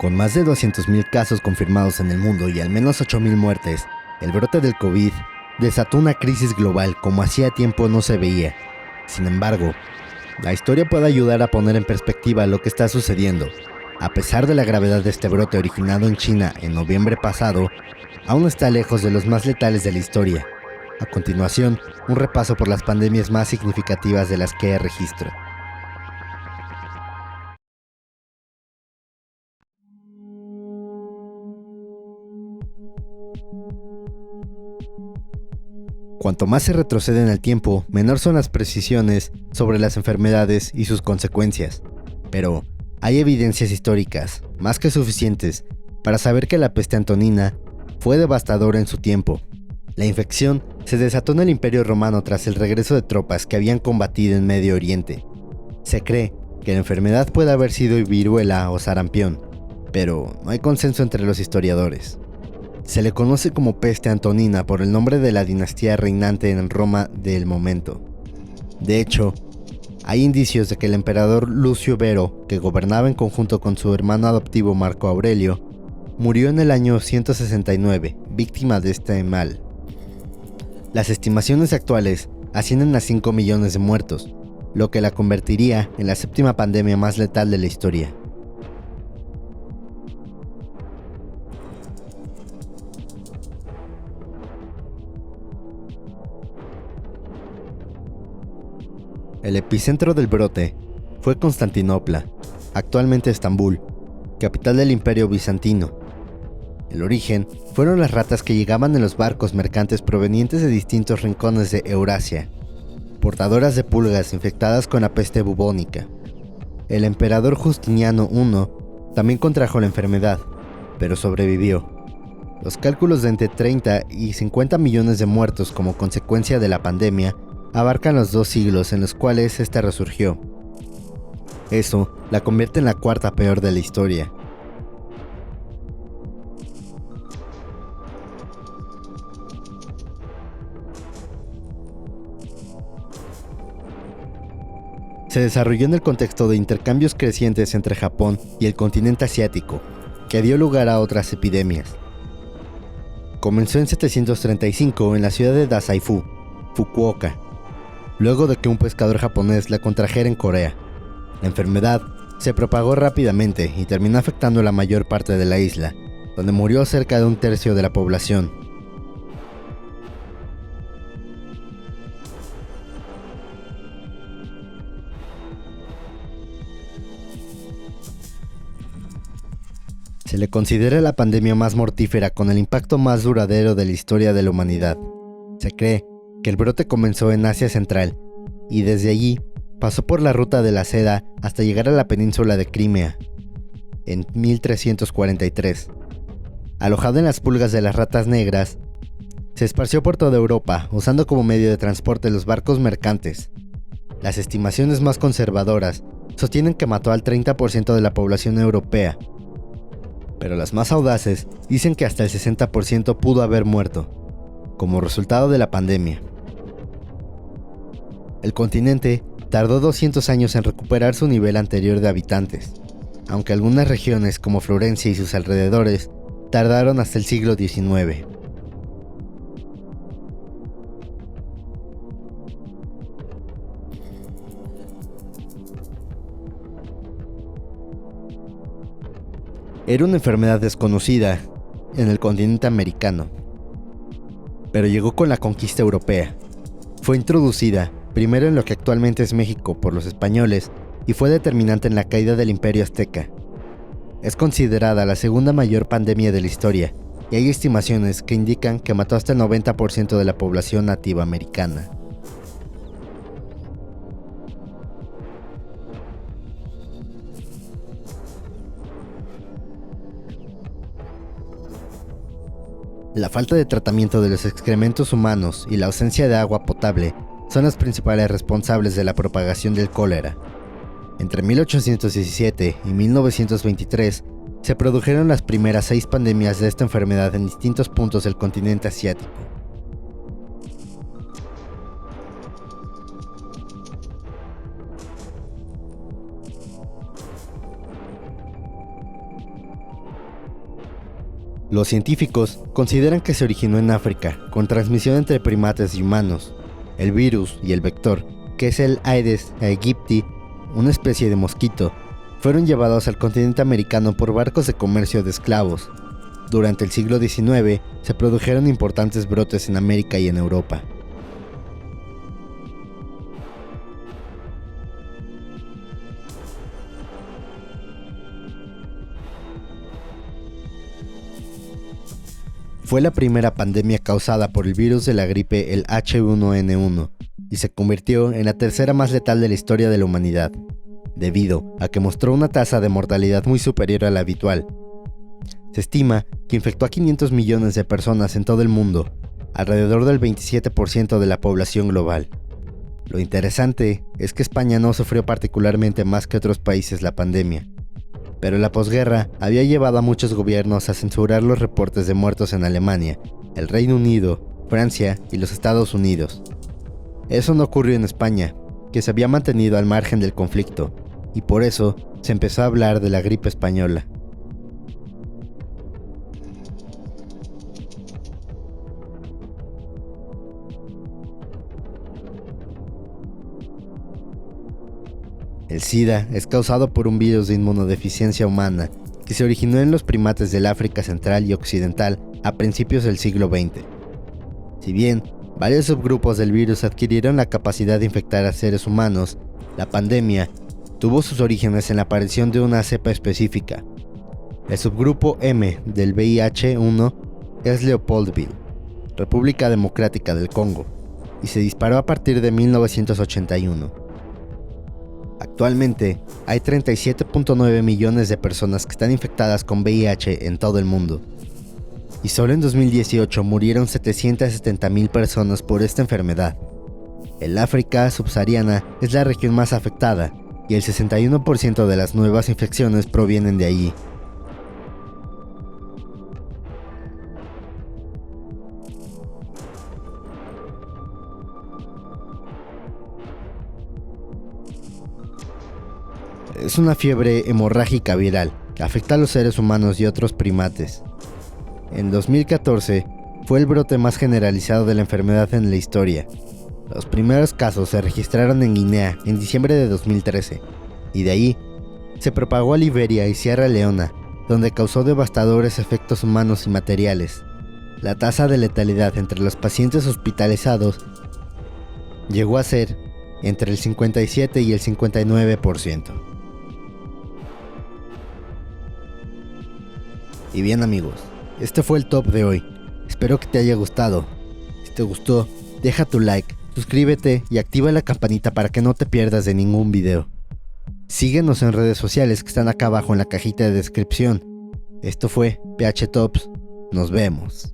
Con más de 200.000 casos confirmados en el mundo y al menos 8.000 muertes, el brote del COVID desató una crisis global como hacía tiempo no se veía. Sin embargo, la historia puede ayudar a poner en perspectiva lo que está sucediendo. A pesar de la gravedad de este brote originado en China en noviembre pasado, aún está lejos de los más letales de la historia. A continuación, un repaso por las pandemias más significativas de las que hay registro. Cuanto más se retrocede en el tiempo, menor son las precisiones sobre las enfermedades y sus consecuencias. Pero hay evidencias históricas, más que suficientes, para saber que la peste antonina fue devastadora en su tiempo. La infección se desató en el Imperio Romano tras el regreso de tropas que habían combatido en Medio Oriente. Se cree que la enfermedad puede haber sido viruela o sarampión, pero no hay consenso entre los historiadores. Se le conoce como peste antonina por el nombre de la dinastía reinante en Roma del momento. De hecho, hay indicios de que el emperador Lucio Vero, que gobernaba en conjunto con su hermano adoptivo Marco Aurelio, murió en el año 169, víctima de este mal. Las estimaciones actuales ascienden a 5 millones de muertos, lo que la convertiría en la séptima pandemia más letal de la historia. El epicentro del brote fue Constantinopla, actualmente Estambul, capital del Imperio Bizantino. El origen fueron las ratas que llegaban en los barcos mercantes provenientes de distintos rincones de Eurasia, portadoras de pulgas infectadas con la peste bubónica. El emperador Justiniano I también contrajo la enfermedad, pero sobrevivió. Los cálculos de entre 30 y 50 millones de muertos como consecuencia de la pandemia abarcan los 2 siglos en los cuales esta resurgió. Eso la convierte en la cuarta peor de la historia. Se desarrolló en el contexto de intercambios crecientes entre Japón y el continente asiático, que dio lugar a otras epidemias. Comenzó en 735 en la ciudad de Dazaifu, Fukuoka, luego de que un pescador japonés la contrajera en Corea. La enfermedad se propagó rápidamente y terminó afectando la mayor parte de la isla, donde murió cerca de un tercio de la población. Se le considera la pandemia más mortífera con el impacto más duradero de la historia de la humanidad. Se cree que el brote comenzó en Asia Central y desde allí pasó por la ruta de la seda hasta llegar a la península de Crimea en 1343. Alojado en las pulgas de las ratas negras, se esparció por toda Europa usando como medio de transporte los barcos mercantes. Las estimaciones más conservadoras sostienen que mató al 30% de la población europea, pero las más audaces dicen que hasta el 60% pudo haber muerto, como resultado de la pandemia. El continente tardó 200 años en recuperar su nivel anterior de habitantes, aunque algunas regiones como Florencia y sus alrededores tardaron hasta el siglo XIX. Era una enfermedad desconocida en el continente americano, pero llegó con la conquista europea. Fue introducida primero en lo que actualmente es México por los españoles y fue determinante en la caída del Imperio Azteca. Es considerada la segunda mayor pandemia de la historia y hay estimaciones que indican que mató hasta el 90% de la población nativa americana. La falta de tratamiento de los excrementos humanos y la ausencia de agua potable son las principales responsables de la propagación del cólera. Entre 1817 y 1923 se produjeron las primeras 6 pandemias de esta enfermedad en distintos puntos del continente asiático. Los científicos consideran que se originó en África, con transmisión entre primates y humanos. El virus y el vector, que es el Aedes aegypti, una especie de mosquito, fueron llevados al continente americano por barcos de comercio de esclavos. Durante el siglo XIX se produjeron importantes brotes en América y en Europa. Fue la primera pandemia causada por el virus de la gripe, el H1N1, y se convirtió en la tercera más letal de la historia de la humanidad, debido a que mostró una tasa de mortalidad muy superior a la habitual. Se estima que infectó a 500 millones de personas en todo el mundo, alrededor del 27% de la población global. Lo interesante es que España no sufrió particularmente más que otros países la pandemia, pero la posguerra había llevado a muchos gobiernos a censurar los reportes de muertos en Alemania, el Reino Unido, Francia y los Estados Unidos. Eso no ocurrió en España, que se había mantenido al margen del conflicto, y por eso se empezó a hablar de la gripe española. El SIDA es causado por un virus de inmunodeficiencia humana que se originó en los primates del África Central y Occidental a principios del siglo XX. Si bien varios subgrupos del virus adquirieron la capacidad de infectar a seres humanos, la pandemia tuvo sus orígenes en la aparición de una cepa específica. El subgrupo M del VIH-1 es Leopoldville, República Democrática del Congo, y se disparó a partir de 1981. Actualmente, hay 37.9 millones de personas que están infectadas con VIH en todo el mundo. Y solo en 2018 murieron 770.000 personas por esta enfermedad. El África subsahariana es la región más afectada, y el 61% de las nuevas infecciones provienen de allí. Es una fiebre hemorrágica viral que afecta a los seres humanos y otros primates. En 2014 fue el brote más generalizado de la enfermedad en la historia. Los primeros casos se registraron en Guinea en diciembre de 2013, y de ahí se propagó a Liberia y Sierra Leona, donde causó devastadores efectos humanos y materiales. La tasa de letalidad entre los pacientes hospitalizados llegó a ser entre el 57 y el 59%. Y bien amigos, este fue el top de hoy. Espero que te haya gustado. Si te gustó, deja tu like, suscríbete y activa la campanita para que no te pierdas de ningún video. Síguenos en redes sociales que están acá abajo en la cajita de descripción. Esto fue PH Tops. Nos vemos.